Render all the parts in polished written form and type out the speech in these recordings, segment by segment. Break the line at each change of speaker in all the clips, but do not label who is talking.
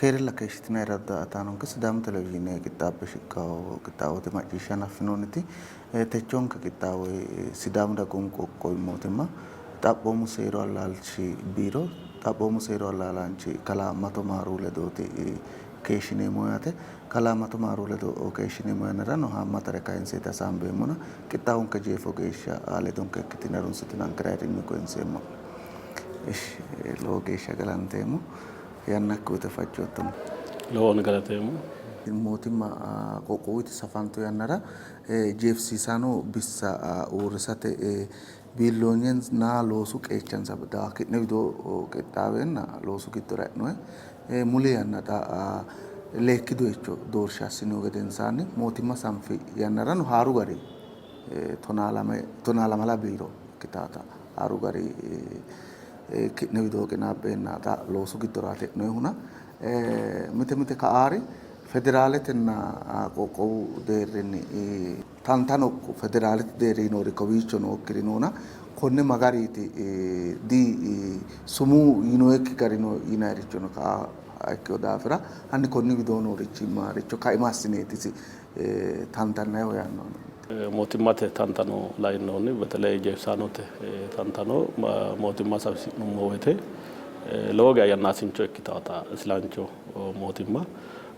Keerilla keessatti irratti ataanun ke Sidaamu Televizhiine kitaaba shikkaa'oo kitaabota maciishaan affinooniti techoon ka kitaaboo Sidaamu dakuun qoqqooyi mootummaa xaphoomu seeroo allaalchi biiroo xaphoomu seeroo allaalanchi Kalaa Mato Maaruhu ledooti keeshinee mooyaate Kalaa Mato Maaruhu ledoo keeshinee mooyanirra no hammata rekaayinsi tasaan beemuna kitaabun ka jeefoo geesha ledon ka kittiin arunsitin ankiraayidinni koinseemmo loo geesha galanteemu yannak kuute facciottam
loon galateemu
mootummaa qoqqooyti safantu yannara jeefsiisaanoo bissa uurisate biilloonyen naa loosu qeechan sabdaa kitne vidoo qexxaaween loosu giddoradnoe muli yannata leekkidu jecho doorshaassinuu gedensaanni mootummaa sanfi yannara no haaru gari tonaalamala biiroo kitaata haaru gari kitne vidoo qinaabbeennaa ta loosu giddoraate noe huna mite kaari federaaletenna qoqqowu deerrinni tantano federaalete deerrinori kowiicho nookkirinoona konne magariiti di sumuu yinoekki garino yinayrichono ka ikkeo daafira hanni konni widoonorichi maaricho kaima assineetisi tantannayo yaannono
mootimmate tantano lainnoonni betelee jeefsaanote tantano mootimmaa sabsi'nummo woyte lowo geeshsha yannaasincho ikkitaata isilaancho mootimmaa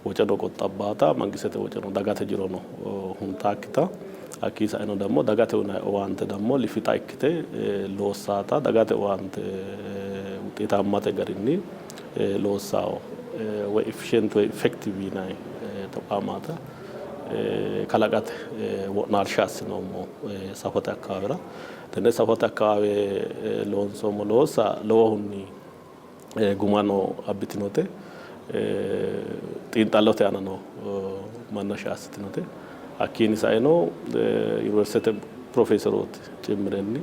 woceno qoxxabbaata mangisete woceno dagate jirono huntaakkita hakkii saeno dammo dagate owaante dammo lifita ikkite loossaata dagate owaante wuxeetaammate garinni loossao way efficient way effective yinayi taqaamaata kalaqate wo'naalsha assinoommo safote akkawaawera tenne safote akkawaawe loonsoommo loossa lowohunni gumano abbitinote xiinxallote aanano mannasha assitinote hakkiini saeno universitete profesorooti cimmirenni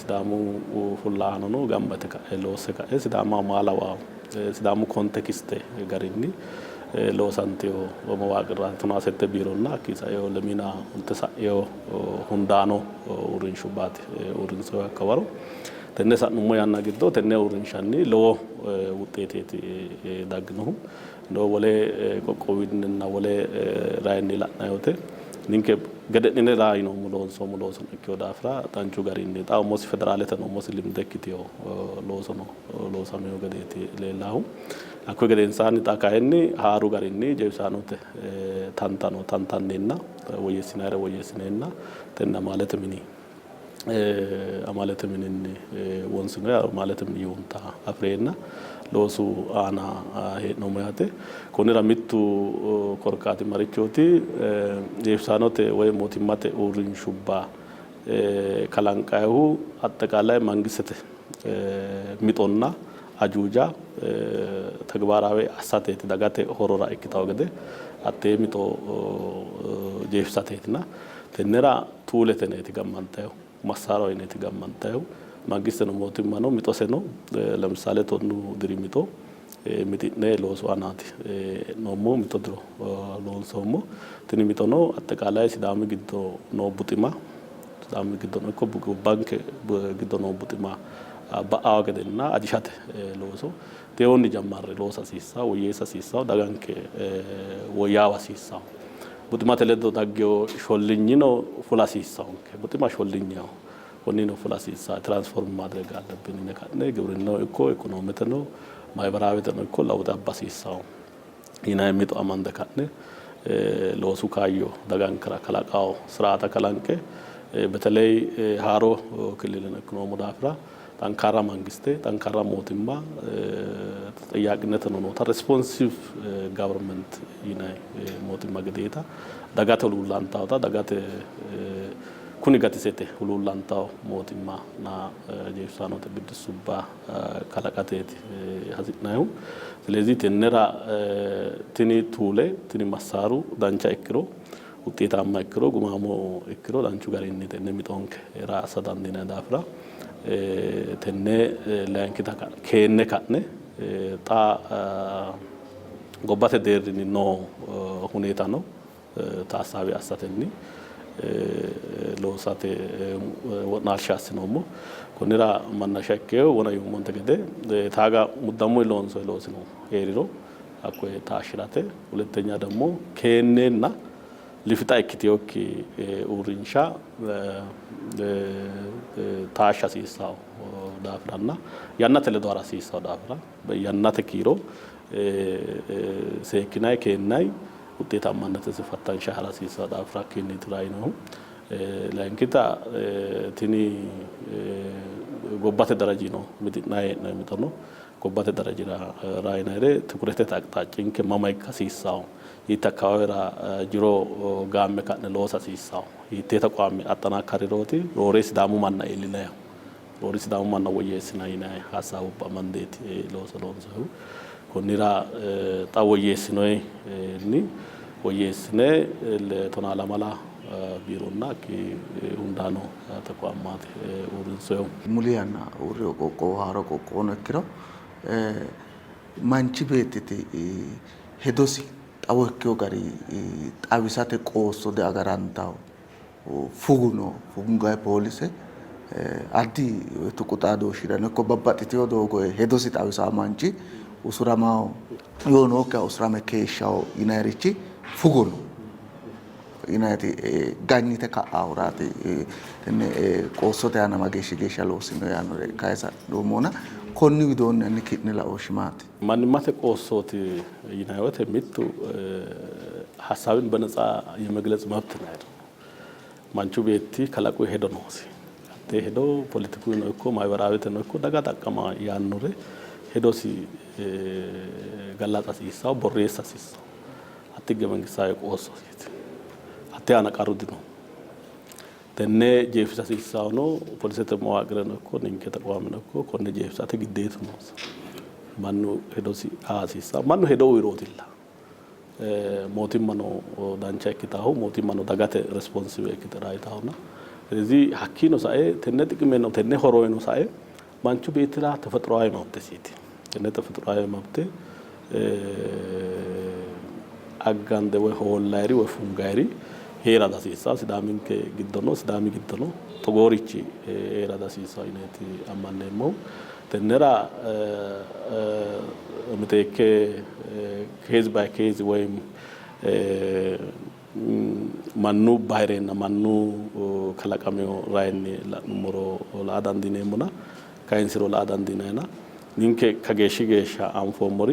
sidaamu fullaanono gambate ka'e loosse ka'e sidaamu maalawaa sidaamu kontekiste garinni loosantiyo mawaqirraa tunaasette biironna hakkii saeo lemina ulte sa'eo hundaano uurrinshubbaati uurrinsoo akka waro tenne sa'nummo yanna giddo tenne uurrinshanni lowo wuxeeteeti dagginohu no wole qoqqowinna wole raayinni la'nayote ninke gede'nine raayinoommo loonsoomo loosono ikkeo daafira danchu garinni xaa umosi federaalete no umosi limde ikkitiyo loosono loosameyo gedeeti leellaahu hakkoye gedensaanni xa kayinni haaru garinni jeefsaanote tantanninna woyyeessinayre woyyeessineenna tenne amaalete mini amalete mininni wonsino amalete mini yunta afreenna loosu aana hee'noommo yaate konnira mittu korkaati marichooti jeefsaanote woy mootimmate uurrinshubba kalanqayihu attaqaalay mangistete mixonna ajuuja ተግባራዊ አሳቴት ዳጋቴ ሆሮራ ikkitaw gede atte mito jeefsateetna tennera tuuleteneeti gammantayo massaraw ineeti gammantayo magisteno mootimmano mitoseno ለምሳሌ tonnu diri mito mitine loosu anaati noommo mito diro loonsommo tini mitono attaqaalay sidaami giddo no buxima sidaami giddo no ko banke giddo no buxima ba'awa gedenna ajishate looso teewonni jammarre loosa hasiissaa woyyeessa hasiissaa daganke woyyawa hasiissaa buximate ledo daggeo shollinyino fula hasiissaonke buxima shollinyaho konnino fula hasiissaa transform ማድረግ አለብን እነ ካነ ግብርናው እኮ ኢኮኖሚተኖ ማህበራዊተኖ እኮ ለውጥ አባሲሳው ይና የሚጡ አማንደ ካነ ለወሱ ካዮ dagan kara kalaqao sirata kalanke በተለይ ሃሮ ክልልን ኢኮኖሚ ዳፍራ ጠንካራ መንግስት ጠንካራ ሞቲማ ተጠያቂነት ነው ሬስፖንሲቭ ጋቨርንመንት ይናይ ሞቲማ ገዴታ ዳጋተ ሉላንታውታ ዳጋተ ኩኒ ጋቲሴቴ ሉላንታው ሞቲማ ና ጄፍሳኖት ብድሱባ ካላቃቴት ሀዚናዩ ስለዚህ ተነራ ትኒ ቱሌ ትኒ ማሳሩ ዳንቻ እክሮ ውጤታማ እክሮ ጉማሞ እክሮ ዳንቹ ጋር እንደ እንደሚጦንክ ራሳ ዳንዲና ዳፍራ tenne laankita keenne kanne ta gobbate deerrinni no huneeta no taasawi assatenni loosate wonaalsha assinoommo konnira mannasha ikkeyo wona yummonte gede taaga muddammo loonso loosino heeriro አኮ ታሽራተ ሁለተኛ ደግሞ ከኔና ሊፍታ ኢክቲዮክ ኡሪንሻ ታሻ ሲሳው ዳፍራና ያናተ ለዶራ ሲሳው ዳፍራ ያናተ ኪሮ ሴክናይ ከናይ ውጤታማነት ሲፈታን ሻህራ ሲሳው ዳፍራ ከኔ ትራይ ነው ለንኪታ ቲኒ ጎባተ ደረጃ ነው ምድናይ ነው የሚጠነው ጎባተ ደረጃ ራይናይሬ ትኩረተ ታቅጣጭን ከማማይካ ሲሳው ይተካወራ ጅሮ ጋመ ካነ ሎሳ ሲሳው ይተተቋም አጠናካሪሮቲ ሮሬስ ዳሙ ማና ኢሊናያ ሮሬስ ዳሙ ማና ወየስናይና ሐሳቡ በመንዴት ሎሳ ሎንሰው ኮኒራ ጣወየስኖይ ኒ ወየስነ ለቶናላ ማላ ቢሮና ሁንዳኖ ተቋማት ኡርንሶ
ሙሊያና ኡሪዮ ቆቆ ሃሮ ቆቆ ነክሮ ማንቺ ቤትቲ ሄዶሲ ጣወክዮ ጋሪ ጣቢሳተ ቆሶ ደአጋራንታው ፉጉኖ ፉንጋይ ፖሊስ አዲ ተቆጣዶ ሽራነ ኮ ባባጥቲዮ ዶጎ ሄዶሲ ጣቢሳ ማንቺ ኡሱራማው ዮኖ ከኡስራመ ከሻው ይናሪቺ ፉጉኖ inati gagnite ka aurati qosote ana mageshi gesha losino yanore kaisa domona konni widon ani kitnela oshimati
ማንማተ ቆሶት ይናዮት ሚቱ ሐሳብን በነፃ የመግለጽ መብት ነው አይደል ማንቹ ቤቲ ከላቁ ሄዶ ነው አቴ ሄዶ ፖለቲካው ነው እኮ ማይበራዊት ነው እኮ ደጋ ተቀማ ያኑረ ሄዶሲ ገላጣ ሲሳው ቦሬሳ ሲሳው አትገ መንግስታዊ ቆሶ አቴያና ቀሩድኖ ተነ ጄፍሳ ሲሳው ነው ፖሊስተ መዋቅረ ነው እኮ ንንከ ተቋም ነው እኮ ኮነ ጄፍሳ ተግዴት ነው ማኑ ሄዶሲ አሲሳ ማኑ ሄዶ ይሮትላ ሞቲማኖ ዳንቻ kiታው ሞቲማኖ ዳጋተ ሬስፖንሲብል kiተራይታውና ስለዚህ ሐኪኖ ሳይ ተነ ጥቅሜ ነው ተነ ሆሮይ ነው ሳይ ማንቹ ቤትላ ተፈጥሯዊ መብት ሲቲ ተነ ተፈጥሯዊ መብት አጋንደ ወይ ሆላሪ ወይ ፉንጋሪ ሄራ ዳሲሳ ሲዳሚንከ ግዶኖ ሲዳሚ ግዶኖ ተጎሪቺ ሄራ ዳሲሳ አይነት አማነሞ ተነራ ምቴከ ኬዝ ባይ ኬዝ ወይም ማኑ ባይሬና ማኑ ከላቀሚዮ ራይኒ ኑምሮ ላዳንዲኔሙና ካይንሲሮ ላዳንዲኔና ኒንከ ከጌሺ ጌሻ አንፎሞሪ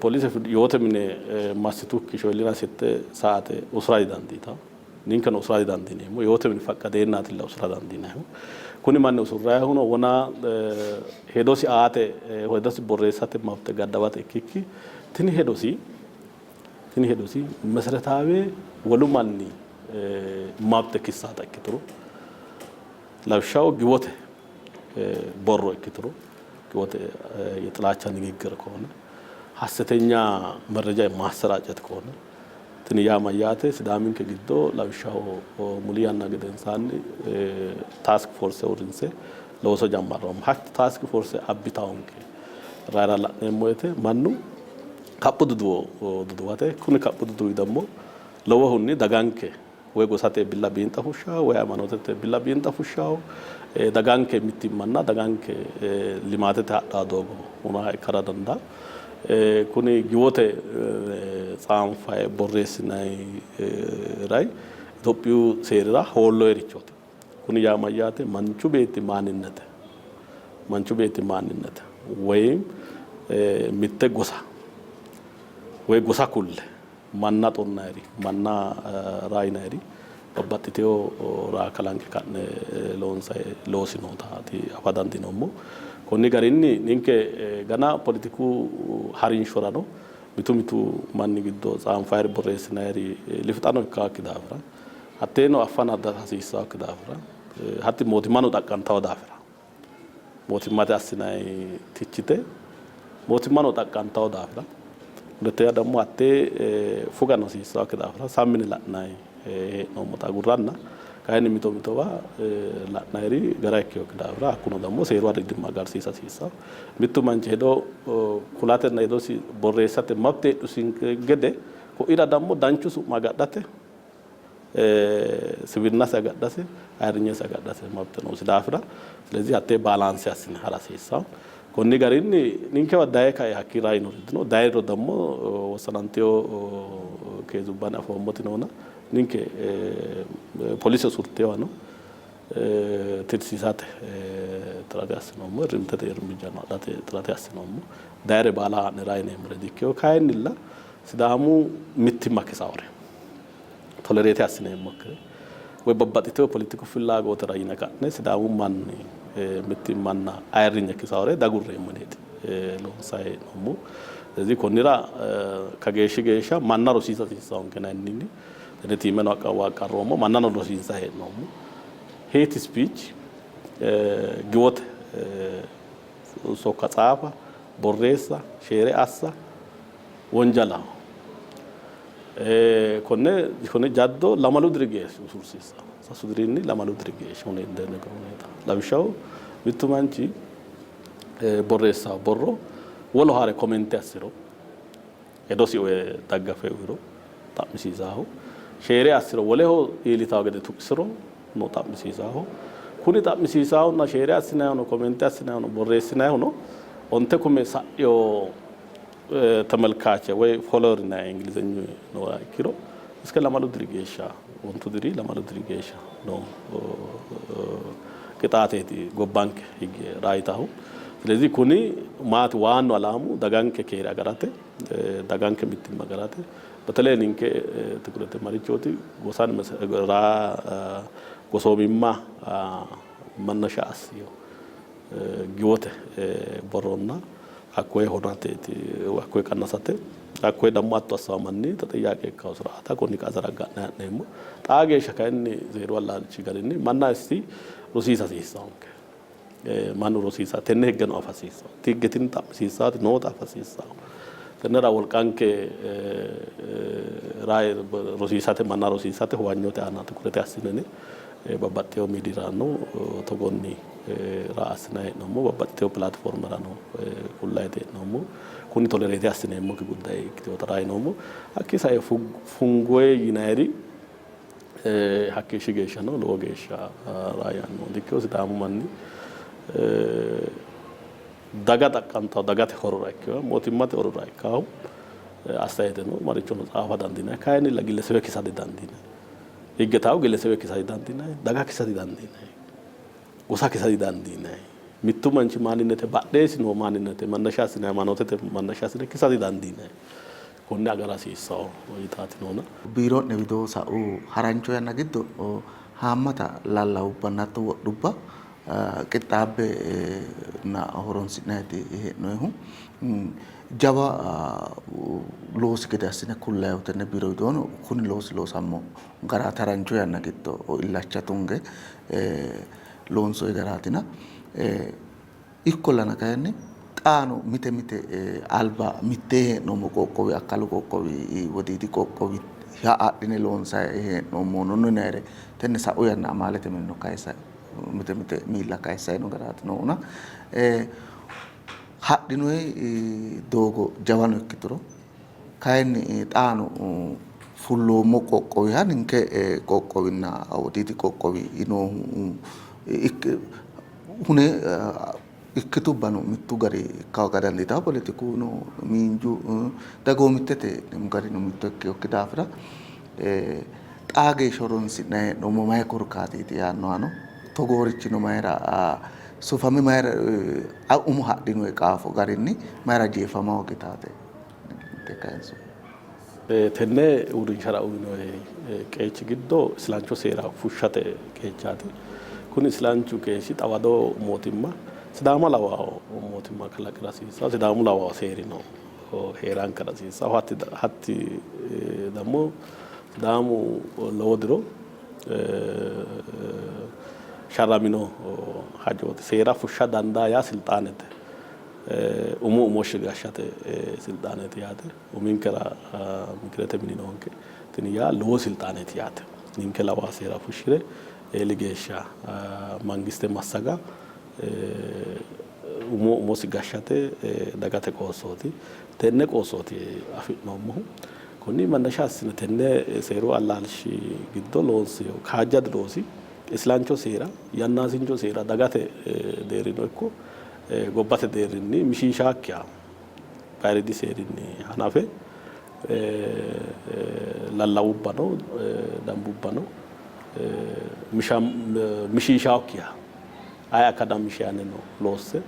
ፖሊስ yotemine masitu kishoylina sette saate usrai dandita ninkan usrai dandine mo yotemine faqqadeena tilla usra dandina kuni manne usra huno wona hedosi aate hedosi borresate mafte gaddawate kikki tini hedosi መስረታዊ ወሉማኒ mafte kissata ikkituru ላብሻው ግቦተ ቦሮ ikkituru ግቦተ የጥላቻ ንግግር ከሆነ ሐሰተኛ መረጃ ማሰራጨት ከሆነ ትንያ ማያተ ሲዳሚን ከግዶ ላብሻው ሙሊያና ገደንሳን ታስክ ፎርስ ኦርንሴ ለወሶ ጃማራው ሀክት ታስክ ፎርስ አቢታውን ራራላ ነሞይተ ማኑ ካፑዱዶ ዱዱዋተ ኩን ካፑዱዶ ደሞ ለወሁኒ ዳጋንከ ወይ ጎሳተ ቢላ ቢንጣፉሻ ወይ አማኖተ ቢላ ቢንጣፉሻው ዳጋንከ ሚቲማና ዳጋንከ ሊማተ ታዳዶጎ ኡና ከራደንዳ kuni giwote tsaanfay borreessinay ray Itophiyu seerira hoollo erichooti kuni yaa mayyaate manchu beetti maaninnate ወይም mitte gosa ወይ gosa kulle manna xonnayri manna raayinayri babbaxxiteo raa kalanqe ka'ne loosinotaati afadantinommo konni garinni ninke gana politiku harinshorano mitu manni giddo tsaanfayri borreessinayri lifxano ikkaakki daafira hatteeno affana hasiisaakki daafira hatti mootimmano xaqqantawo daafira mootimmate assinay tichite mootimmano xaqqantawo daafira huleteya dammo hattee fugano hasiisaakki daafira sammine la'nay hee'noommota agurranna kayni mitowa la'nayri gara ikkiyokki daafira hakkuno dammo seeru adigdimma agarsiisa hasiisawo mittu manchi hedo kulatenna hedosi borreessate mabte heedhusinke gede ko'ira dammo danchu su'ma agadhate siwinnasi agadhase ayirrinyesi agadhase mabte noosi daafira ስለዚህ hattee baalaanse assine hara hasiisawo konni garinni ninke wadaye kay hakira inoridno dairo dammo wasananteo kezubbana afommoti nona ninke police surtewano tirsisate trate asinomo rimtate irmijano date trate asinomo daire bala ne rayne mure dikyo kaynilla sidaamu mittimma kisawre tolerate asineemo kre we babbatito politiku fillagote rayina kanne sidaamu manni mittimmanna ayrinya kisawre dagurreemo neeti loonsay nomu ezi konira kageeshi geesha manna rosisa tisawonke nannini ene timeno aka romo manna no rosisa he nomu hate speech giwote sokka xaafa borreessa sheere assa wonjala konne jaddo lamalu dirigeessu usursisa sasudirinni lamalu dirigeessu ne indene groneta labishaw mittu manchi borreessa borro wolo hare comment assiro edosi we daggafe wiro tamisisaho sheere assiro woleho ilitaw gede tuksiro no tamisisaho kuni tamisisaho na sheere assinayo no comment assinayo no borreessinayo no onte come sayo ተመልካች ወይ ፎሎወር እና እንግሊዘኛ ነው አይክሮ እስከ ለማሉ ድሪጌሻ ወንቱ ድሪ ለማሉ ድሪጌሻ ነው ቅጣቴቲ ጎባንክ ይገ ራይታው ስለዚህ ኩኒ ማት ዋን አላሙ ዳጋንከ ከራ ገራተ ዳጋንከ ምትም ገራተ በተለይ ንንከ ትኩረት ማሪቾቲ ጎሳን ራ ጎሶቢማ መነሻስ ግወተ ቦሮና አኮይ ሆናቴ አኮይ ቀነሰተ አኮይ ደማት ተሳማኒ ተጠያቄ ካውስራታ ኮኒ ካዘራጋና ነሞ ጣጌ ሸካኒ ዜሮ አላልቺ ገርኒ ማና እስቲ ሩሲሳ ሲሳውንከ ማኑ ሩሲሳ ተነ ህገኑ አፋሲሳ ትግትን ታሲሳት ኖት አፋሲሳ ተነራ ወልቃንከ ራይ ሩሲሳተ ማና ሩሲሳተ ዋኞተ አና ትኩረት ያስነኔ በባቴው ሚዲራ ነው ተጎኒ ራስና ነው በባቴው ፕላትፎርም ራ ነው ሁላይቴ ነው ኩኒ ቶለሬት ያስነሞ ጉዳይ ክተራይ ነው አኪሳይ ፉንጎይ ይናሪ ሀኪ ሽጌሻ ነው ሎጌሻ ራያ ነው ዲኮ ሲዳሙ ማኒ ዳጋ ተቀንታ ዳጋ ተሆራይከው ሞቲማት ሆራይካው አስተያየት ነው ማሪቾ ነው ጻፋ ዳንዲና ካይኒ ለግለሰብ ኪሳደ ዳንዲና ይገታው ግለሰብ ኪሳደ ዳንዲና ዳጋ ኪሳደ ዳንዲና ጎሳ ኪሳደ ዳንዲና ሚቱ ማንቺ ማንነቴ ባዴስ ነው ማንነቴ መነሻስ ነው ሃይማኖቴ መነሻስ ነው ኪሳደ ዳንዲና ኮንዳ ገራሲ ሰው ወይታት ነውና ቢሮ ነብዶ ሳኡ ሀራንቾ ያናግዶ ሃማታ ላላው በናቶ ዱባ ቅጣበ ና ሆሮን ሲናቲ ይሄ ነው ይሁን ጃባ ሎስ ከዳስነ ኩላው ተነ ቢሮ ዶኖ ኩን ሎስ አሞ ጋራ ተራንቾ ያናግዶ ኢላቻ ቱንገ ሎንሶ ይገራቲና ኢኮላና ካየነ ጣኑ ሚተ አልባ ሚተ ነው መቆቆቢ አካሉ ቆቆቢ ወዲዲ ቆቆቢ ያ አድኔ ሎንሳ ይሄ ነው ሞኖ ነው ነረ ተነሳኡ ያና ማለት ምን ነው ካይሳ ሚተ ሚላ ካይሳ ነው ገራት ነውና hadinwe dogo jawano kitro kain taano fullo mo kokko yaninke kokko winna awditi kokko wi ino hune ikkitubano mittu gari kawgadan dita politiku no minju dago mittete mugari no mitto okkidafra taage shoron sinne no momay kurkati ti yanno ano togorichi no mayra sufami mayra hadinwe kaafo garinni mayra jefama okitate te kanso tenne urin shara uno qeechi giddo islancho seera fushate qeechati kun islanchu qeechi tawado mootimma sidaama lawao mootimma kala krasisa sidaamu lawao seerino heeran krasisa hatti dammo sidaamu lodiro sharamino hajot seera fusha danda ya sultanete umo shigashate sultanete yate uminkara mikrete mininonke tiniya lo sultanete yate ninkela wa seera fushire eligesha mangiste masaga umo sigashate dagate qosoti tenne qosoti afinomo konni manashasine tenne seero allalshi giddo lonsi kaajad losi islancho seera yannasincho seera dagate deerino ikko gobbate deerrinni mishiishaakkiya baay'ee seerinni hanafe lallawubbano dambubbano mishiishaakkiya ay akadamishiyaane no loosse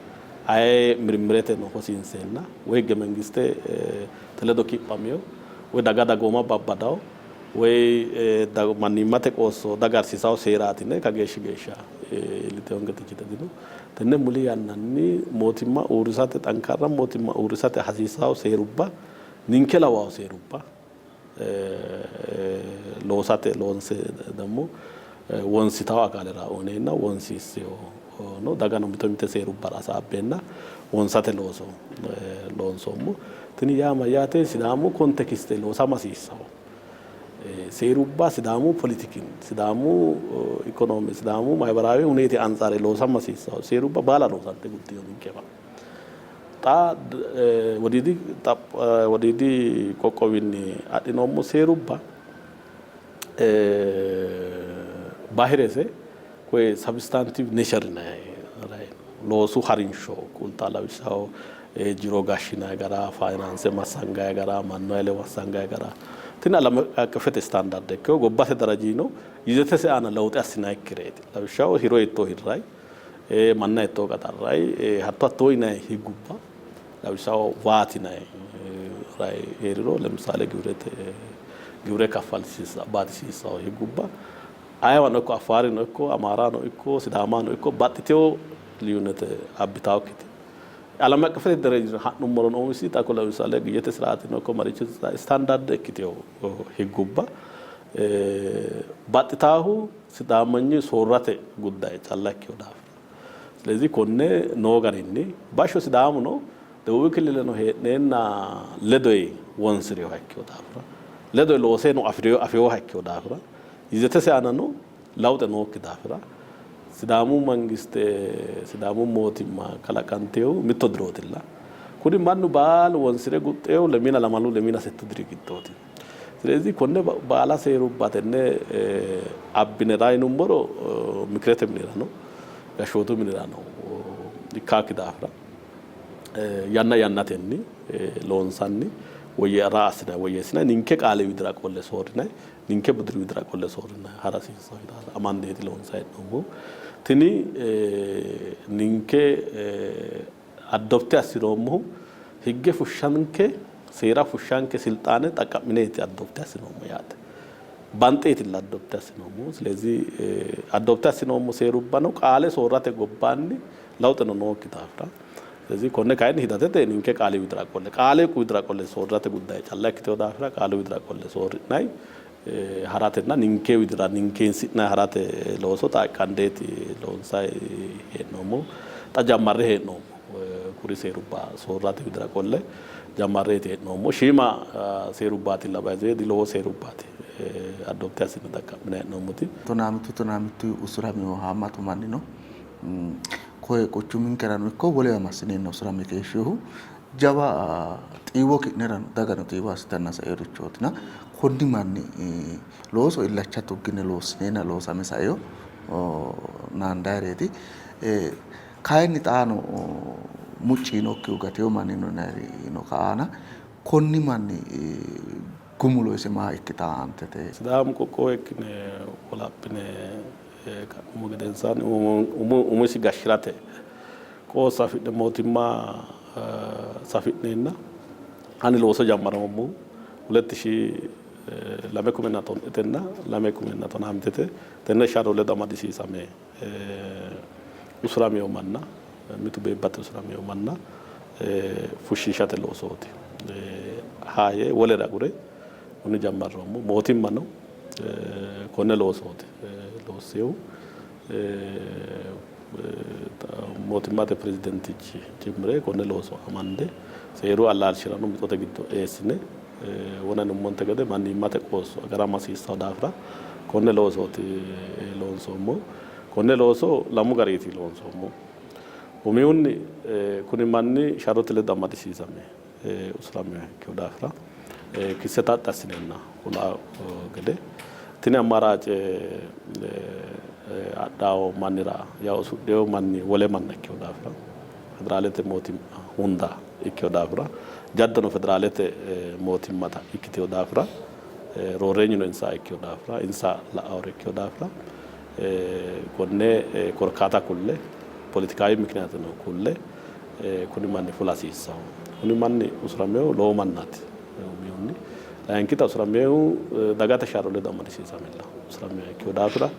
ay mirmirete no hosiinsenna woy higge mangiste teledo kiphamiyo woy daga dagooma babbadawo woy mannimmate qoosso dagarsiisawo seeraatine kageeshshi geeshsha iliteongetichitedino tenne muli yannanni mootimma uurrisate xankarra mootimma uurrisate hasiisawo seerubba ninke lawawo seerubba loosate loonse dammo wonsitawo akaalera oneenna wonsiisseyo no dagano mite seerubbara hasaabbenna wonsate looso loonsommo tini yaa mayyaate sidaamu kontekiste loosama hasiissawo seerubba sidaamu politikin sidaamu ikonomi sidaamu maayibaraዊ ሁኔታ አንጻር loosama hasiissawo seerubba baala loosante guddiyo ninkewa xa wodiidi qoqqowinni adhinommo seerubba bahirese koye substantive nature loosu harinsho kultaa lawishshaho jiro gashshinay gara finance massangay gara manuele massangay gara tini alama aqafete standard ikkeyo gobbate darajino yizetese aana lawuxe assinayikkireeti lawishshaho hiro ittoo hirray manna ittoo qaxarray hatto yinay higgubba lawishshaho waatinay ray heeriro ለምሳሌ ግብረ kaffalsiisa baatisiisawo higgubba ayawano ikko afaarino ikko amaaraano ikko sidaamaano ikko baxxiteyo liyunete abbitawokkiti ዓለም አቀፍ ደረጃ ሀኑመሮ ነው ሲታ ኮላ ለምሳሌ ግየተ ስርዓት ነው ኮማሪች ስታንዳርድ እክቴው ህጉባ ባጥታሁ ሲዳመኝ ሶራተ ጉዳይ ጫላኪው ዳፍ ስለዚህ ኮነ ኖጋሪኒ ባሾ ሲዳሙ ነው ደቡብ ክልል ነው ሄኔና ለዶይ ወንስሪው ሀኪው ዳፍ ለዶይ ሎሴ ነው አፍሪው ሀኪው ዳፍ ይዘተ ሲያና ነው ላውጥ ነው ክዳፍራ ሲዳሙ መንግስት ሲዳሙ ሞቲማ ከላካንቴው ምትድሮትላ ኩዲ ማኑ ባል ወንስሬ ጉጤው ለሚና ለማሉ ለሚና ሰትድሪ ግጦት ስለዚህ ኮነ ባላ ሰይሩባተነ አብነራይ ኑምሮ ምክረተ ምንራ ነው ያሾቱ ምንራ ነው ዲካክ ዳፍራ ያናተኒ ሎንሳኒ ወየራስና ወየስና ንንከ ቃለ ይድራ ቆለ ሶርና ንንከ ብድሩ ይድራ ቆለ ሶርና ሐራሲ ሶይዳ አማንዴት ሎንሳይ ነው ትኒ ንንከ አዶፕቴ አሲሮሙ ህገ ፉሻንከ ሴራ ፉሻንከ ስልጣኔ ጠቀምኔት አዶፕቴ አሲሮሙ ያት ባንጤት ለአዶፕቴ አሲሮሙ ስለዚህ አዶፕቴ አሲሮሙ ሴሩባ ነው ቃለ ሶራተ ጎባኒ ለውጥ ነው ኪታፍራ ስለዚህ ኮነ ካይን ሂዳተ ንንከ ቃለ ይድራ ቆለ ቃለ ይድራ ቆለ ሶራተ ጉዳይ ጫላክቴው ዳፍራ ቃለ ይድራ ቆለ ሶር ናይ ሀራተና ንንከ ይድራ ንንከን ሲና ሀራተ ለወሶ ታቃንዴት ሎንሳይ ሄኖሞ ታጃማረ ሄኖሞ ኩሪ ሴሩባ ሶራተ ይድራ ቆለ ጃማሬት ሄኖሞ ሺማ ሴሩባት ለባዜ ዲሎ ሴሩባት አዶፕቴ አሲነ ተቀምነ ሄኖሙቲ
ቶናምቱ ኡሱራሚ ወሃማቱ ማኒ ነው ኮይ ቆቹሚን ከራኑ እኮ ወለ ማስኔ ነው ሱራሚ ከሽሁ ጃባ ጢቦ ከነራኑ ዳጋኑ ጢቦ አስተና ሳይሩቾትና ኮንዲ ማኒ ሎሶ ኢላቻቱ ግን ሎስኔና ሎሳ መሳዮ ናንዳሬቲ ካይኒ ጣኑ ሙጪኖ ኪውጋቴው ማኒ ነው ናሪ ነው ካና ኮኒ ማኒ ጉሙሎ ሰማ ኢክታ አንተተ
ስዳም ቆቆ እክነ ወላፕነ ሙገደንሳን ኡሙሲ ጋሽራተ ቆሳፊ ደሞቲማ ሳፊኔና አን ሎሶ ጃማራሙ 2000 ላሜኩመናቶን እተና ላሜኩመናቶን አምተተ ተነሻሮ ለዳማዲሲ ሳሜ ኡስራሚዮ ማና ሚቱ በባት ኡስራሚዮ ማና ፉሺሻተ ሎሶቲ ሃየ ወለዳ ጉሬ ኡን ጃማራሙ ሞቲማ ነው ኮነ ሎሶቲ ሎሴው ሞቲማተ ፕሬዝዳንቲች ጭምሬ ኮነ ሎሶ አማንዴ ሴሩ አላልሽራኑ ምጦተ ግዶ ኤስኔ ወናን ሞንተገደ ማን ይማተ ቆሶ አገራማ ሲሳው ዳፍራ ኮነ ሎሶቲ ሎንሶሞ ኮነ ሎሶ ለሙ ጋሪቲ ሎንሶሞ ኡሚውን ኩኒ ማኒ ሻሮት ለዳማዲ ሲዛሜ ኡስላም ያከው ዳፍራ ክሰታ ታስነና ሁላ ገደ ትኒ አማራጭ አዳው ማንራ ያው ሱዴው ማን ወለ ማንከው ዳፍራ federaalete mootimmaa hunda ikkeo daafira jaddono federaalete mootimmata ikkiteo daafira rooreenyino insa ikkeo daafira insa la'awre ikkeo daafira konne korkaata kulle politikaawi miknyaatino kulle kuni manni fulasiissaho kuni manni usurameehu lowo mannaati umihunni layinkita usurameehu dagate sharro ledo amadisiisamilla usurameehu ikkeo daafira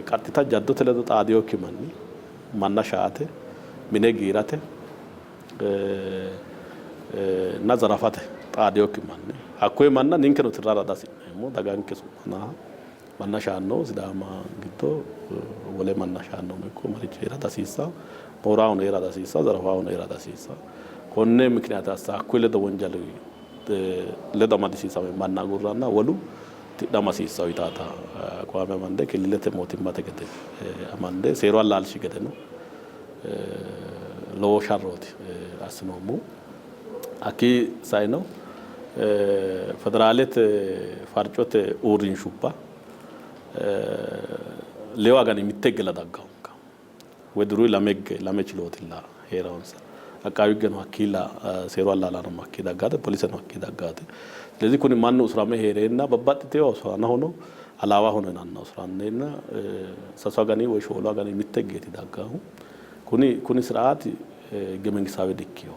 qaxxita jaddote ledo xaadiyokki manna shaate mine giirate na zarafate xaadiyokki manni hakkoye manna ninkeno tirrara dasi'neemmo daganke su'manaha manna shaanno sidaama giddo wole manna shaanno ikko marichi heera dasiissaho moorahuno heera dasiissaho zarafahuno heera dasiissaho konne miknyaate assa hakkoye ledo wonjali ledo amadisiisame manna agurranna wolu tidhamasiissaho yitaata qaame amande killilete mootimmate gede amande seero allaalshi gedeno lowo sharrooti assinoommo akki sayno federaalete farcote uurrinshubba lewa gani mitteggela daggahunka weduru lame chilootilla heeraonsa aqaawiggeno hakkilla seero allaalano hakki daggate poliseno hakki daggate ስለዚህ kuni mannu usurame heereenna babbaxxiteyo usuraana hono alaawa hono yinanna usuranneenna sasu agani woy shoolu agani mitteggeeti daggahu kuni siraati gemengisawe dikkiyo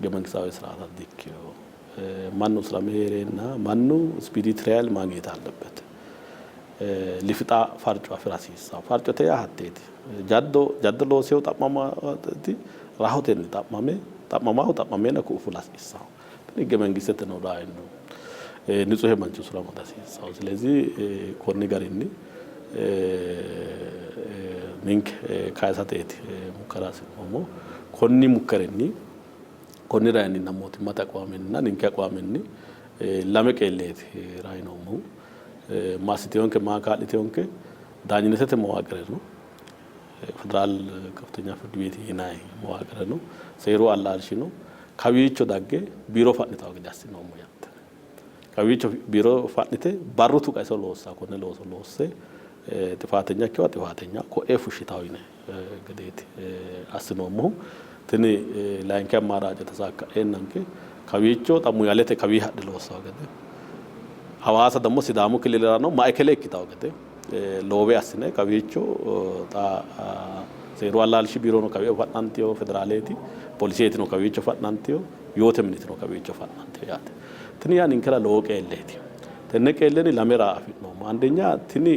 gemengisawe siraata dikkiyo mannu usurame heereenna mannu spiritual ማግኘት አለበት ሊፍጣ farco afirasiisa farcote yaa hatteeti jaddo looseyo xammamaati rahotenni xammameenna ku fulasiisaho ህገ መንግስት ነው ዳይኑ ንጹህ መንቹ ስራ ማዳሲሳው ስለዚህ ኮኒ ጋሪኒ ኒንክ ካይሳቴት ሙከራስ ሞሞ ኮኒ ሙከረኒ ኮኒ ራይኒ ነሞት ማታቋመንና ኒንክ ያቋመንኒ ለመቀሌት ራይኖሙ ማስቲዮንከ ማካሊቲዮንከ ዳኝነተ መዋቅር ነው ፌደራል ከፍተኛ ፍርድ ቤት ይናይ መዋቅር ነው ሴሮ አላልሽ ነው kawiicho dagge biiro fa'nitaw gede assinoommo yatte kawiicho biiro fa'nite barrutu qayso loossa konne looso loosse xifaatenya ikkewa xifaatenya ko'ee fushshitaw yine gedeeti assinoommo tini layinki ammaaraaje tasaakka'eennanke kawiicho xammuyalete kawii hadhe loossaw gede hawaasa dammo sidaamu kililera no maekele ikkitaw gede loobe assine kawiicho xa seeru allaalshi biiro no kawii fa'nantiyo federaaleeti polisiyeti no kawiicho fa'nantiyo yoote miniti no kawiicho fa'nantiyo yaate tini yaa ninkera lowo qeelleeti tenne qeelleni lamera afi'noommo andenya tini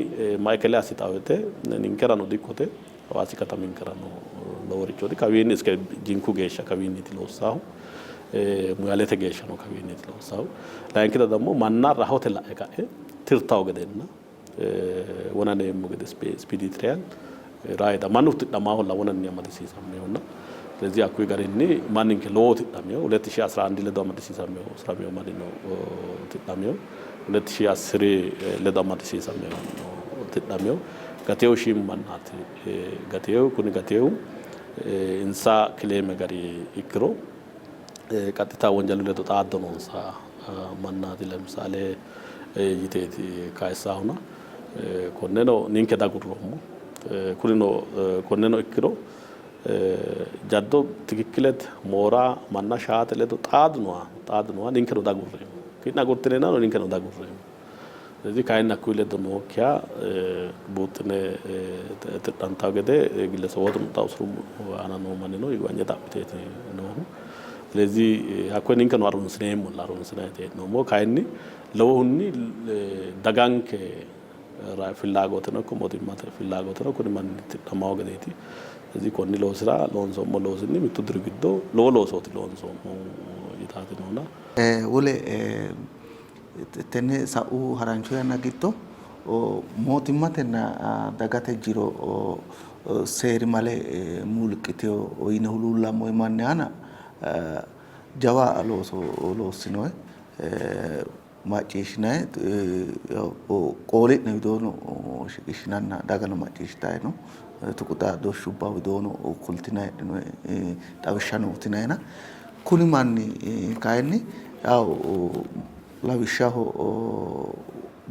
maekele assitawete ninkera no dikkote hawaasi kataminkera no loworichooti kawiinni iske jinku geeshsha kawiinniti loossahu muyalete geeshsha no kawiinniti loossahu layinkita dammo manna rahote la'e ka'e tirtaw gedenna wonaneemmo gede spiritual raayida mannu tidhamaho la wonanni amadisiisammeewonna ስለዚህ አኩይ ጋሪኒ ማንንከ ሎት ተጣሚው 2011 ለዶ አመዲሲሳሜው ስራሜው ማዲኖ ተጣሚው 2010 ለዶ አመዲሲሳሜው ተጣሚው ጋቴው ሺም ማናት ጋቴው ኩኒ ጋቴው እንሳ ክሌም ጋሪ ይክሮ ቀጥታ ወንጀል ለዶ ጣደኖንሳ ማናት ለምሳሌ ይቴቲ ካይሳውና ኮነኖ ኒንከ ዳጉሮሙ ኩኒኖ ኮነኖ ይክሮ jaddo tikikkilet moora manna shaate ledo xaadnoa ninkeno dagurreemo kinna gurtinena no ninkeno dagurreemo ስለዚህ ካይና ኩይ ledo nookya buuxine tidhantaw gede ግለሰቦቱም ታውስሩ አና ነው ማን ነው ይዋኛ ዳብቴት ነው ስለዚህ አኮ ninkeno arunsineemo larunsinayte ነው ሞ ካይኒ ለወሁኒ ዳጋንከ ፍላጎት ነው ኮሞቲማት ፍላጎት ነው ኩኒ ማን tidhamaw gedeeti እዚህ ኮኒ ሎስራ ሎንሶሞ ሎስኒ ሚቱ ድርግዶ ሎሎሶት ሎንሶሞ ይታተነውና
ወለ tenne sa'u harancho yana gitto mootimmatenna dagate jiro seeri male mulqiteo oyine huluullammo manne ana jawa loossinoe macciishshinae qooli'ne widoono shiqishshinanna dagano macciishshitayi no tuqu xaadooshshubba widoono kultinayi heedhinoe xawishshano uytinayiina kuni manni kayinni yaw lawishshaho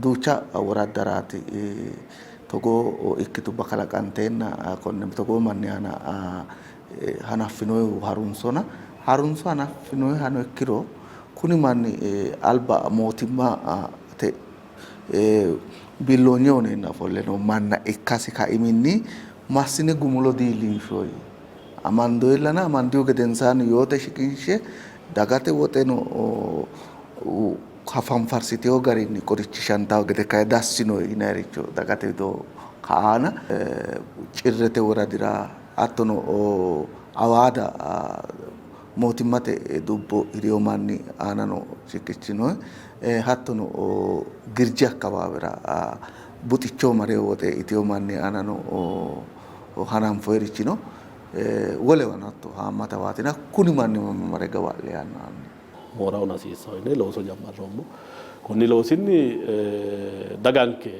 duucha woraddaraati togoo ikkitubba kalaqanteenna konne togoo manni aana hanaffinoo harumsona harumso hanaffinoo hano ikkiro kuni manni alba mootimmaa te billoonyooneenna ofolle no manna ikkasi kaiminni massine gumulo diilinshoyi amandoillana amandihu gedensaanni yoote shiqinshe dagate woxeno hafanfarsiteyo garinni qorichishantawo gede kae dassino yinayiricho dagate widoo kaana cirrete woradira hattono awaada mootimmate dubbo hiriyo manni aanano shiqichino hattono girji akkawaawera buxicho mareyo woxe itiyo manni aanano hananfoyirichino wolewano hatto haammata waatina kuni manni mare gawa'le yaannaanni
mooraውን hasiissawo yine looso jammarroommo konni loosinni daganke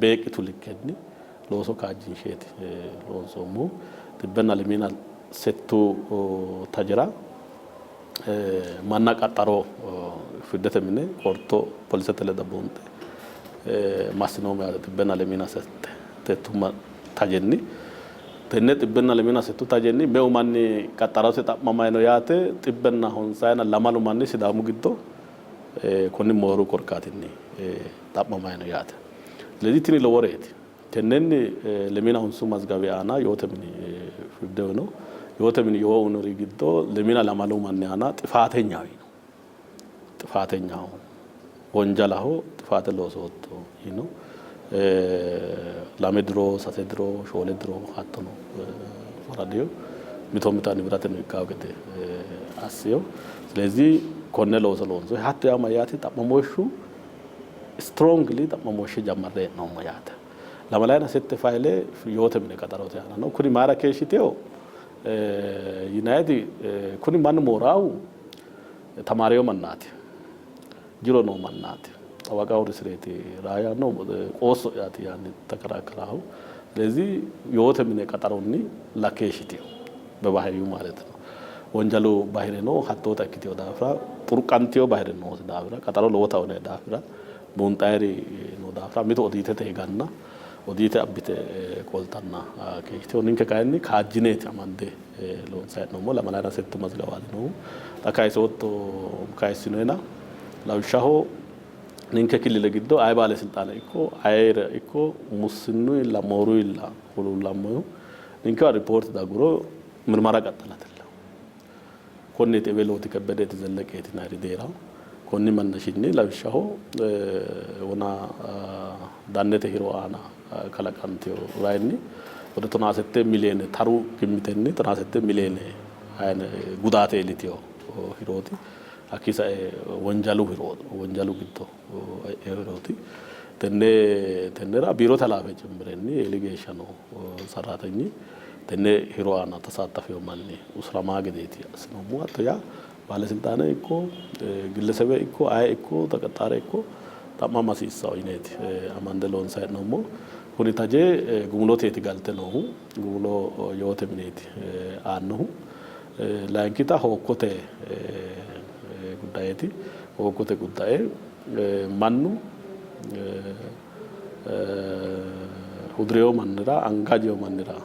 beeqitu likkenni looso kaajjinsheeti loonsoommo xibbenna limiina settu tajira manna qaxxaro firdete mine qorto polisete ledo buunxe massinoommo yaate xibbenna limiina sette tettuma tajenni tenne xibbenna limiina settu tajenni meu manni qaxxarote xa'mamayi no yaate xibbenna honsayina lamalu manni sidaamu giddo konni mooru korkaatinni xa'mamayi no yaate ስለዚህ tini loworeeti tennenni lemiina honsu mazgabe aana yoote mini firdewo no yoote mini yoo unori giddo lemiina lamalu manni aana xifaatenyaho yino xifaatenyaho wonjalaho xifaate loosootto yino lame diro sase diro shoole diro hattono faradiyo mito mitani birateno ikkawo gede assiyo ስለዚህ konne looso loonso hatto yaa mayyaate xa'mamooshu strongly xa'mamooshe jammarre hee'noommo yaate lamalayina sette fayile yoote mine qaxarote aana no kuni maara keeshshiteyo yinayiti kuni mannu mooraawu tamaariyo mannaati jiro noo mannaati xawaqa urisreeti raaya no qoosso yaati yaanni ተከራከራው ስለዚህ የወተ ምን ቀጠሮኒ ላኬሽቲው በባህሪው ማለት ነው ወንጀሉ ባህሪ ነው ሀቶ ተክቲው ዳፍራ ጡርቃንቲው ባህሪ ነው ዳፍራ ቀጠሮ ለወታው ነው ዳፍራ ቡንጣሪ ነው ዳፍራ ሚቶ ኦዲቴ ተይጋና ኦዲቴ አብቴ ቆልታና ከክቲው ንንከ ካይኒ ካጅኔት አማንዴ ሎንሳይት ነው ለማላና ሰት መዝገባል ነው ታካይሶቶ ካይሲኖና ላውሻሆ ninke kilile giddo ay baale siltaane ikko ayre ikko musinnu illa mooru illa hululammo ninke report da guro mirmara qattalatella konni teveloti kebbedeti zelleqeti nari deera konni mannashinni lawishshaho wona dannete hiro aana kalaqantiyo rayni ወደ 17 ሚሊዮን ታሩ ግምተኒ 17 ሚሊዮን አይነ ጉዳቴ ልቲዮ ሂሮቲ akisa wonjalu giddo hiroti tennera biro talaafe cimbirenni eligeshano sarraatagni tenne hiro aana tasaatafeyo manni usramaa gedeeti asinoommo hatto yaa baalesilxaane ikko gillesebe ikko aye ikko taqaxxaare ikko xa'mama hasiissawo yineeti amande loonsayi hee'noommo kuni taje gumuloteeti galte noohu gumulo yoote mineeti aannohu layinkita hookkote guddayeti hookkote guddaye mannu hudireyo mannira angajeyo mannira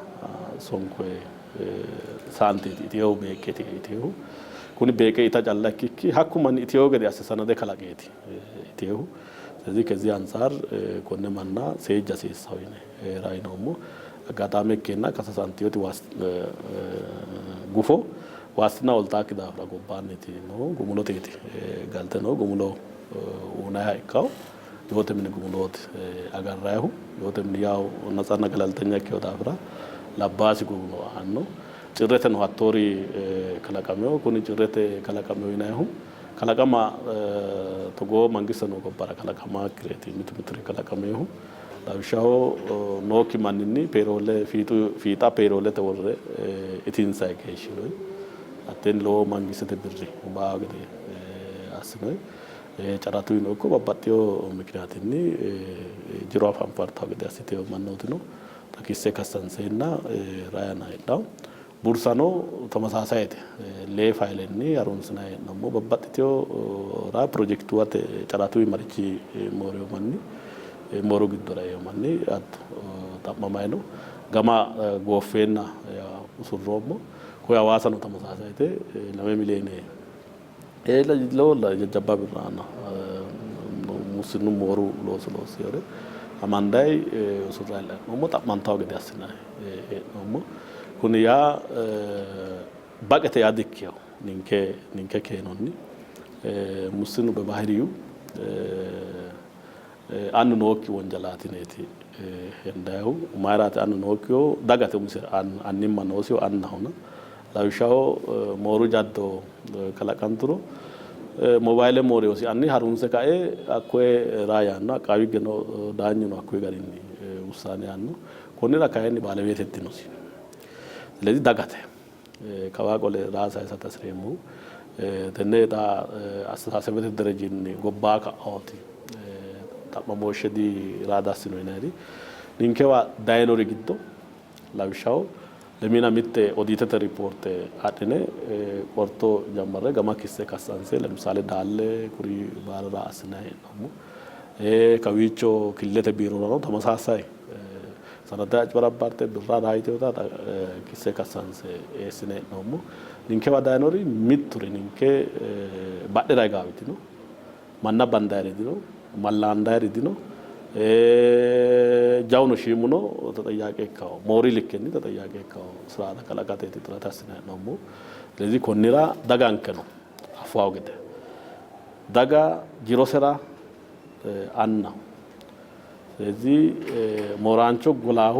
sonkoye saanteeti itiyo beeqqeeti itiyo kuni beeqqe ita calla ikkikki hakku manni itiyo gede asse sanade kalaqeeti itiyo ስለዚህ ከዚህ አንፃር ኮነ ማና ሴጅ አሲሳው ይነ ራይ ነውሞ አጋጣሚ ከና ከሰሳንቲዮት ዋስ ጉፎ ዋስና ወልታክ ዳፍራ ጎባኔቲ ነው ጉሙሎቴቲ ጋልተ ነው ጉሙሎ ኡናያ ይካው yote min gumulot agarrahu yote min yaw nasana galaltanya ke ዳፍራ labbasi gumulo anno cirrete no hattori kalaqameo kuni cirrete kalaqameo inahu kalaqama togo mangisa no gobbara kalaqama kireti mitri kalaqameo lavshaho noki manni perole fiita perole te worre itinsa keshino atten lo mangisete birri baagde asno caratu ino ko babbatio mikratini jiro afan parta gede asiteo mannotino takisse kasanseena rayana idaw bursano ተመሳሳይት ለፋይለኒ አሮንስና ነው በባጥቲዮ ራ ፕሮጀክቱ ወተ ጫራቱ ይመርቺ ሞሪዮ ማኒ ሞሮ ግዶራ የማኒ አት ታማማይ ነው gama gooffeenna usurroommo ko hawaasa nu tamasaasayte lame mileene loolla jajjabba birraana musinu mooru loosu yore amandai usurrailla nommo xa'mantawo gede assinay nommo kun yaa baqete yaadikkiyaw ninke keenonni musinu bebahiriyu annu nookki wonjalaatineeti hendayu mayrate annu nookkiyo dagate umise annimma noosiyo annahona lawishshaho mooru jaddo kalaqanturo mobayle mooriosi anni harunse kae akkoe raayaanno aqaawiggeno daanyino akkoe garinni ውሳኔ ያንno konnira kayinni baaleweetettinosi ስለዚህ dagate kawa qole raasa isa tasreemmu tenne xa astaasebete derejinni gobbaa ka'ooti xa'mamooshshe di raadassino yinayri ninkewa dayinori giddo lawishshaho lemina mitte odiitete ripoorte adhine qorto jammarre gama kisse kassanse ለምሳሌ ዳለ ኩሪ ባረራ assinay hee'noommo kawiicho killete biirora no tamasaasay sanada ajbarabbarte birra raayiteewota kisse kassanse eessine hee'noommo ninkewa dayinori mitturi ninke badhera gaawitino manna bandayri dino mallandayri dino jawno shimuno ተጠያቂ ካው ሞሪ ልከኒ ተጠያቂ ካው ስራታ ከላቃቴ ትራታስና ነውሞ ስለዚህ ኮኒራ ዳጋንከ ነው አፋው ገደ ዳጋ ጂሮሰራ አና ስለዚህ ሞራንቾ ጎላሁ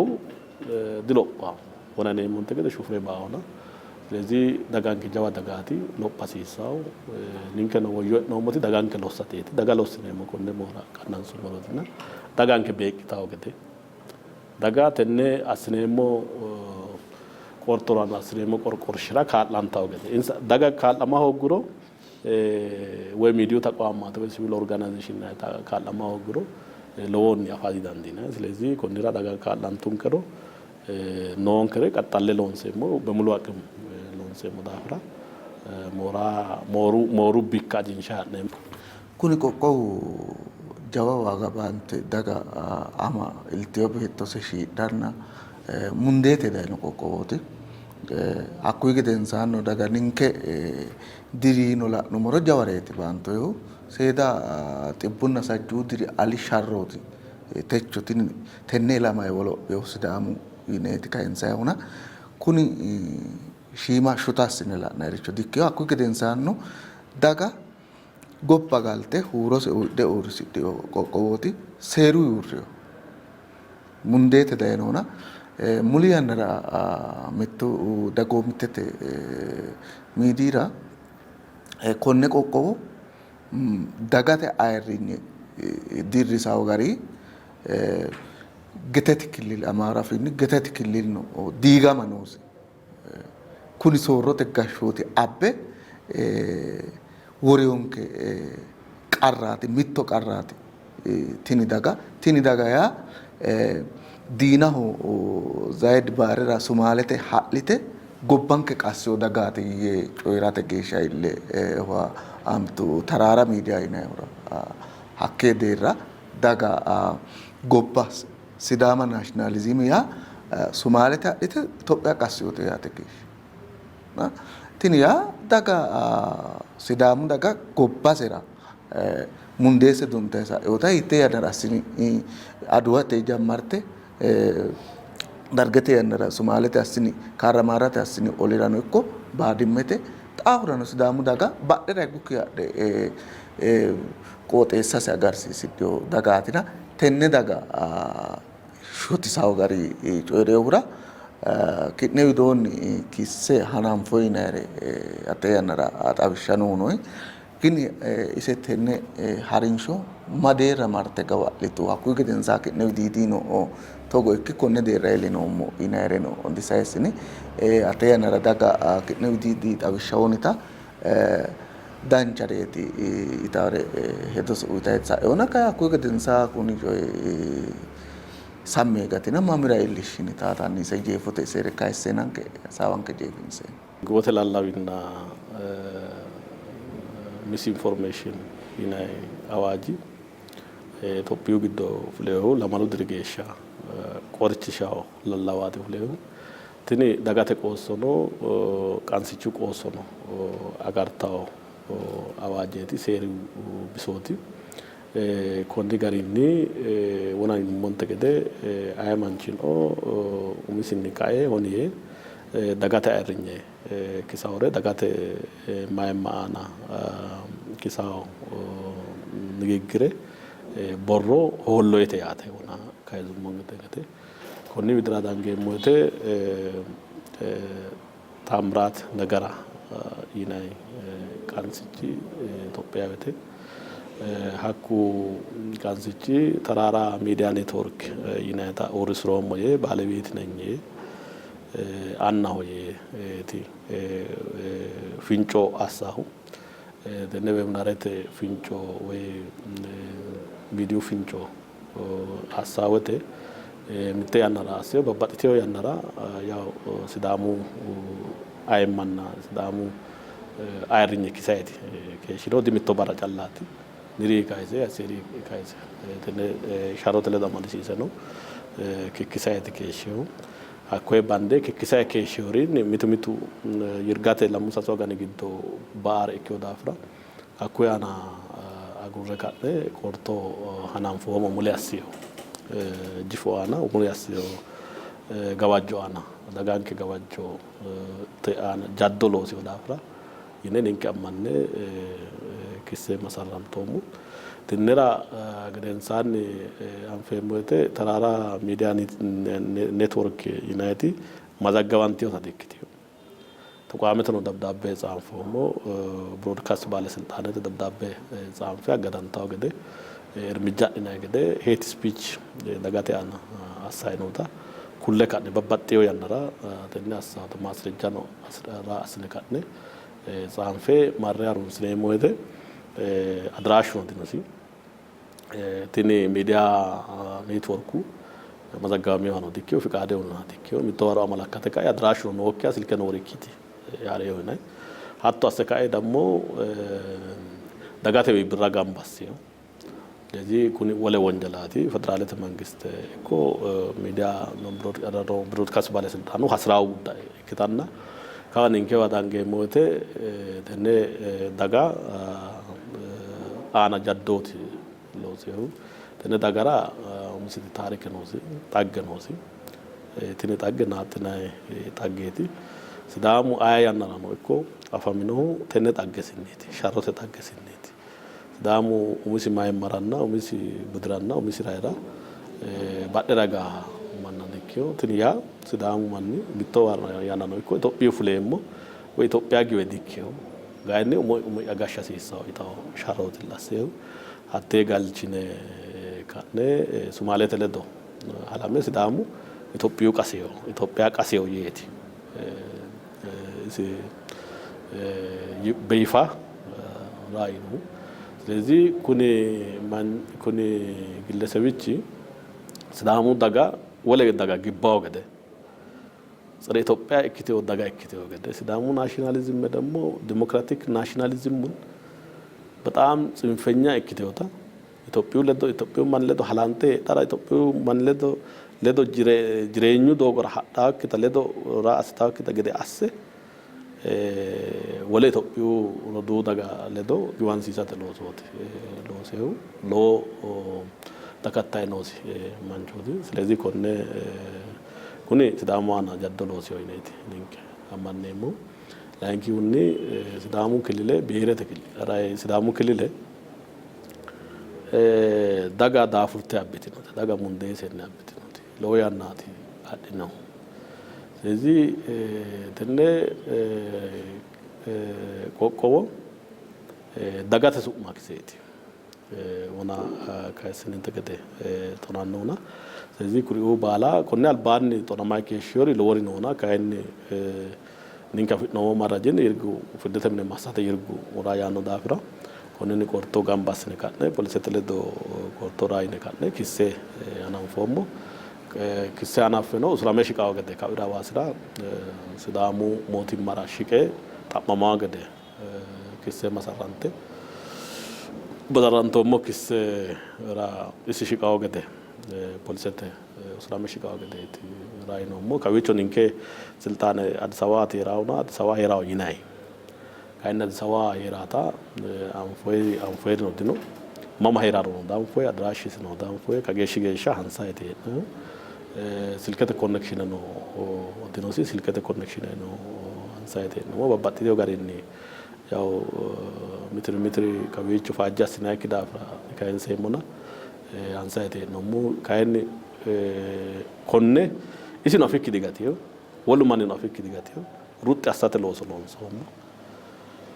ድሎጳ ወነኔ ሞንተገደ ሹፍሬ ባውና ስለዚህ ዳጋንከ ጀዋ ዳጋቲ ሎጳሲሳው ኒንከ ነው ወዮ ነው ሞቲ ዳጋንከ ሎሳቴቲ ዳጋሎስኔ መኮነ ሞራ ቀናንሱ ሞሮትና daganke beeqitaw gede daga tenne asineemmo qortoran asineemmo qorqorshira kaallantaw gede daga kaallama hogguro way midiyu taqaamato way civil organization kaallama hogguro lowonni afadi dandina ስለዚህ konnira daga kaallantuun kero non kere qaxxalle loonseemmo bemulu aqim loonseemmo daafira mooru bikka jinsha
kuni qoqqowu jawa waaga baante daga ama iltiyobe hittose shiidhanna mundeete dayno qoqqowooti hakkuyi gedensaanno daga ninke diriino la'numoro jawareeti baantoyhu seeda xibbunna sajjuu diri ali sharrooti techo tenne ilamae wolophehu sidaamu yineeti kayinsayhuna kuni shiima shuta assine la'nayricho dikkeyo hakkuyi gedensaanno daga gobba galte huurose uydhe uurrisidheo qoqqowooti seeru yuurreyo mundeete daynoona muli yannara mittu dagoomittete miidiira konne qoqqowo dagate ayirrinyi dirrisawo gari geteti killil amaara afiinni geteti killil no diigama noosi kuni soorrote gashshooti abbe woriyonke qarraati mitto qarraati tini daga yaa diinaho zayid baarera sumaalete ha'lite gobbanke qassiyo dagaati yee coyrate geeshsha ille amtu taraara miidiya yinayhura hakkee deerra daga gobba sidaama naashinaalizimi yaa sumaalete ha'lite Itophiya qassiyote yaate geeshsha tini yaa daga sidaamu daga gobbasera mundeesse dunteessa yoota hittee yannara assini aduwate jammarte dargete yannara sumaalete assini karramaarate assini olirano ikko baadimmete xaahurano sidaamu daga badhera higgukki hadhe qooxeessase agarsiisidheo dagaatina tenne daga shotisawo gari coyreehura ki'ne widoonni kisse hananfo yinayre ate yannara xawishshanuunoy kini ise tenne harinsho madeera marte gawa'litu hakkuyi gedensaa ki'ne widiidiino togo ikki konne deerra ilinoommo yinayreno disayissini ate yannara daga ki'ne widiidi xawishshawoonita danchareeti itaare hedosi uyitayet sa'eona kay hakkuyi gedensaa kuni coy samme gatina mamira illishini taatanni se jeefote seere kayisseenanke hasaawanke jeefinseen
gote lallawinna misinformation yinay awaaji Itophiyu giddo fuleehu lamalu diri geeshsha qoricha lallawaati fuleehu tini dagate qoossono qansichu qoossono agartawo awaajeeti seeri bisooti konni garinni wona monte gede aye manchino umisinni kae honiye dagate ayirrinye kisaore dagate mayimma aana kisawo nigiggire borro hoolloyete yaate wona kayizummonte gede konni widira dangeemmo woyte ታምራት ነገራ ይናይ ቃንስቺ ኢትዮጵያዊት ሀኩ ቃንስቺ ተራራ ሚዲያ ኔትወርክ ይናታ ኦሪስሮም ወይ ባለቤት ነኝ አና ሆይ ቲ ፊንጮ አሳሁ ደነበም ናረት ፊንጮ ወይ ቪዲዮ ፊንጮ አሳወተ ምቴ ያናራ አሰው በባጥቴው ያናራ ያው ሲዳሙ አይማና ሲዳሙ አይርኝ ኪሳይት ከሽሮ ዲሚቶ ባራ ጫላት ንሪ ካይዘ አሰሪ ካይዘ ተነ ሻሮት ለዳማዲሲሰ ነው ከኪሳይት ከሽው አኮይ ባንዴ ከኪሳይ ከሽውሪን ሚቱ ይርጋተ ለሙሳሶ ጋር ንግዶ ባር እኮ ዳፍራ አኮያና አጉረካለ ቆርጦ ሀናንፎ ሙሊያሲዮ ጅፎአና ሙሊያሲዮ ጋዋጆአና ዳጋንከ ጋዋጆ ተአና ጃዶሎ ሲወዳፍራ ይነን እንቀማነ ክሴ መሰራምቶሙ ትነራ ገደንሳን አንፈሞቴ ተራራ ሚዲያ ኔትወርክ ዩናይቲ ማዛጋባንቲዮ ታዲክቲዮ ተቋመተ ነው ደብዳቤ ጻንፎሞ ብሮድካስት ባለስልጣናት ደብዳቤ ጻንፈ አገዳንታው ገደ እርምጃ እና ገደ ሄት ስፒች ዳጋቴ አና አሳይኖታ ኩለ ካነ በባጤው ያነራ ተናሳ ማስረጃ ነው አስራ አስነካነ ጻንፈ ማሪያሩን ስለሞይተ አድራሽ ነው ዲኖሲ ቲኒ ሚዲያ ኔትወርኩ መዘጋሚው ነው ዲኪው ፍቃዴው ነው ዲኪው ሚተወራው አመላከተ ካይ አድራሽ ነው ወኪያ ስልከ ነው ሪኪቲ ያሬው ነው ሀቶ አሰካይ ደሞ ዳጋቴ ቢራጋም ባሲው ለዚህ ኩኒ ወለ ወንጀላቲ ፌደራል መንግስት እኮ ሚዲያ ብሮድካስት ባለስልጣኑ ሀስራው ከታና ካን እንከ ዋዳንገ ሞቴ ተነ ዳጋ አና ጃዶት ሎሲው ተነ ዳጋራ ሙስቲ ታሪክ ነው ታገ ነው ተነ ታገ ናትና ታገቲ ሲዳሙ አያያና ነው እኮ አፋሚኖ ተነ ታገስኔት ሻሮተ ታገስኔት ሲዳሙ ሙሲ ማይመራና ሙሲ ብድራና ሙሲ ራይራ ባደራጋ ማናለኪዮ ትንያ ሲዳሙ ማኒ ቢተዋር ያና ነው እኮ ኢትዮጵያ ፍሌሞ ወይ ኢትዮጵያ ጊወዲኪዮ ጋይኔ አጋሻ ሲሳው ኢታው ሻሮት ላሰው አቴ ጋልቺኔ ካነ ሶማሌ ተለዶ አላመ ሲዳሙ ኢትዮጵያ ቀሰዮ የቲ በይፋ ራይ ነው ስለዚህ ኩኒ ግለሰብቺ ሲዳሙ ዳጋ ወለ ዳጋ ግባው ገደ ጽሬ ኢትዮጵያ እክቴው ዳጋ እክቴው ገደ ሲዳሙ ናሽናሊዝም ደግሞ ዲሞክራቲክ ናሽናሊዝሙን በጣም ጽንፈኛ እክቴውታ ኢትዮጵያ ማን ለዶ ሀላንቴ ታራ ኢትዮጵያ ማን ለዶ ጅሬኙ ዶጎራ ሀዳክ ተለዶ ራስ ታክ ተገደ አሰ ወለ ኢትዮጵያ ሮዱ ዳጋ ለዶ ዩዋን ሲሳተ ሎሶት ሎሴው ሎ ተከታይ ነው ማንቾዲ ስለዚህ ኩኒ ሲዳሙና ጃዶሎሲ ወይኔት ሊንክ አማኔሙ ላንኪውኒ ሲዳሙ ክልለ ብሔረተ ክልል ራይ ሲዳሙ ክልለ ዳጋ ዳፉርተ አብቲ ነው ዳጋ ሙንዴሰና አብቲ ነው ሎያናቲ አድነው ስለዚህ ተነ ቆቆቦ ዳጋ ተሱቅ ማክሴቲ ወና ካስነን ተገደ ጦናነውና ስለዚህ ኩሪው ባላ ኮነ አልባን ጦናማኬ ሾሪ ሎሪ ነውና ካይን ኒንካ ነው ማራጀን ይርጉ ፍደተም ማሳተ ይርጉ ወራያ ነው ዳፍራ ኮነኒ ቆርቶ ጋምባስ ነካነ ፖሊስ ተለዶ ቆርቶ ራይ ነካነ ኪሴ አናንፎሞ ኪሴ አናፈነው እስላሜሽ ቃው ገደ ካውዳ ዋስራ ሲዳሙ ሞቲ ማራሽቄ ታማማ ገደ ኪሴ ማሰራንቴ በዳራንቶ ሞክስ ራ እሺ ቃው ገደ polisete usrame shiqaa gadeeti raayino mo kawicho ninke siltaane Addis Ababa teeraawna Addis Ababa heeraaw yinay kainna Addis Ababa heeraata anfoy no dino mama heeraaro danfoy adrashi sino danfoy kageeshi geesha hansaayte no silkete connection no dinosi silkete connection no hansaayte no babbaxxiteyo garinni yaw mitri kawicho faajja sinay kidaafra kainseemona hansaayte no mu kainni konne isino afikki digatiyo wolu manino afikki digatiyo rutti assate looso loonsoomo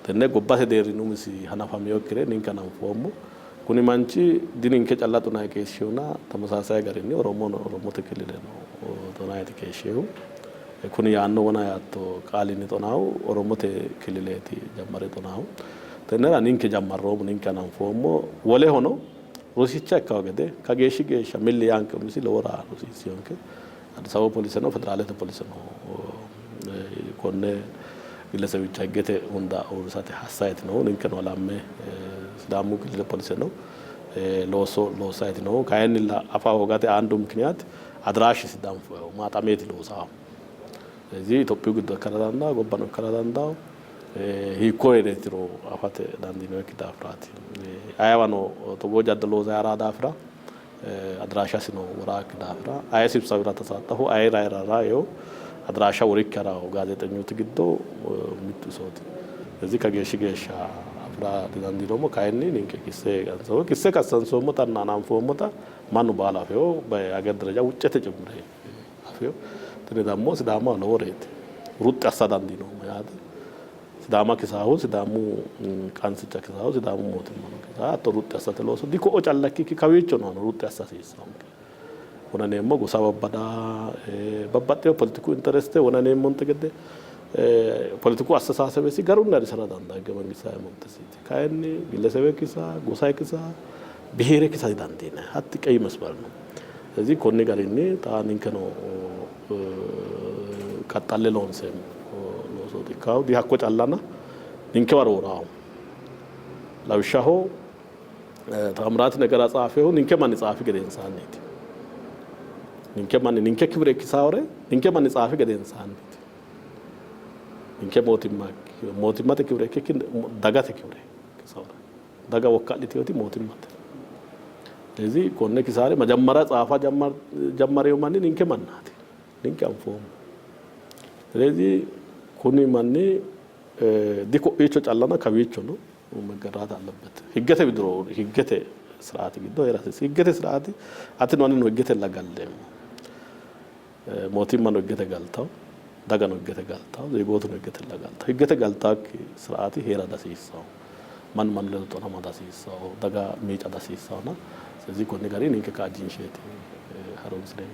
tenne gobbate deerri numisi hanafamiyo kire ninka nanfoommo kuni manchi dininke callatu nay keeshshuna tamasaasay garinni oromote kelile no tonayti keeshshehu kuni yaanno wona yaatto qaalini tonaau oromote kelileeti jammare tonaau tennera ninke jammarroomo ninka nanfoommo wole hono rosicha ikkaw gede kageeshshi geeshsha milli yanke umisi lowora rosisiyonke Addis Ababa polise no federaalete polise no konne ግለሰቦች ገተ ወንዳ ኦርሳተ ሐሳይት ነው ንከን ወላመ ሲዳሙ ክልል ፖሊስ ነው ሎሳይት ነው ካይንላ አፋ ወጋተ አንዱ ምክንያት አድራሽ ሲዳሙ ማጣሜት ሎሳ እዚህ ኢትዮጵያ ጉድ ከራዳና ጎባኖ ከራዳንዳ ሂኮ ኤሌክትሮ አፋተ ዳንዲኖ ክዳፍራት አያዋኖ ተጎጃ ደሎዛ ያራዳፍራ አድራሻ ሲኖ ወራክ ዳፍራ አይሲብ ሰብራ ተሳተፉ አይራራራዮ አድራሻ ወሪከራው ጋዜጠኞች ግዶ ምትሶት እዚህ ከገሽ ገሻ አፍራ ዲዛንዲ ደግሞ ካይኒ ንንከ ኪሴ ካሰንሶ ሞታና ናንፎ ሞታ ማኑ ባላፈው በአገር ደረጃ ውጭ ተጨምረ አፈው ተደዳሞ ሲዳማ ለወሬት ሩጥ አሳዳንዲ ነው ማለት ሲዳማ ከሳው ሲዳሙ ካንስጫ ከሳው ሲዳሙ ሞት ነው ከዛ ሩጥ አሳተሎስ ዲኮ ኦጫላኪ ከዊቾ ነው ሩጥ አሳሲሳው ወናኔሞ ጎሳ ባባዳ ባባቴው ፖለቲኩ ኢንተረስት ወናኔሞ እንተገደ ፖለቲኩ አስተሳሰብ ሲጋሩና ለሰራ ዳንዳ ገመንግሳ መንተሲቲ ካይኒ ግለሰብ ኪሳ ጎሳ ኪሳ ብሔር ኪሳ ዳንዴና ሀት ቀይ መስመር ነው ስለዚህ ኮኔ ጋሪኒ ታኒንከ ነው ካጣለሎን ሰም ሎሶ ዲካው ዲሃኮ ጫላና ኒንከ ወሮራው ላውሻሆ ታምራት ነገር አጻፈው ኒንከ ማን ጻፊ ገደንሳኔት ninke kibre kisaore ninke man tsaafi gaden saanbit ninke mootimmate kibre kekin dagate kibre kisaore daga wakkaliti yoti mootimmate lezi konne kisare majammara tsaafa jammareyo manni ninke mannati ninke anfoom lezi kuni manni diko icho callana kawicho no magarata allabet higgete bidro higgete siraati giddo erasis higgete siraati atin wanin higgete lagallem mootimman higgete galtaw dagan higgete galtaw zeegotun higgete lagaltaw higgete galtaak siraati heera dasiisaw man le to nama dasiisaw daga miica dasiisaw na ስለዚህ ኮኔ ጋሪ ንንከ ካጂን ሼት ሀሮም ስለኝ